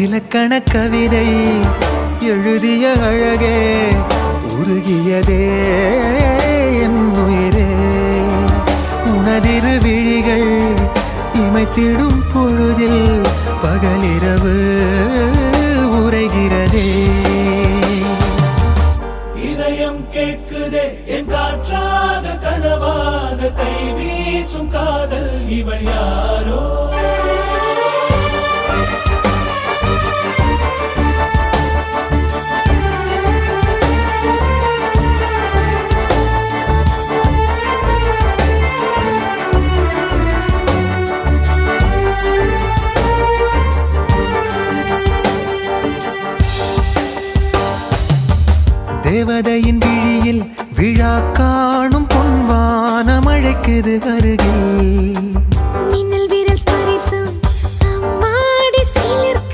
இலக்கண கவிதை எழுதிய அழகே உருகியதே என் உயிரே. உனதிரு விழிகள் இமைத்திடும் பொழுதில் பகலிரவு உரைகிறதே. இதயம் கேட்குதே என் காற்றாக கனவாக கை வீசும் காதல் இவள் யாரோ. தேவதையின் விழியில் விழா காணும் பொன்வானம் அழைக்குது அருகில்.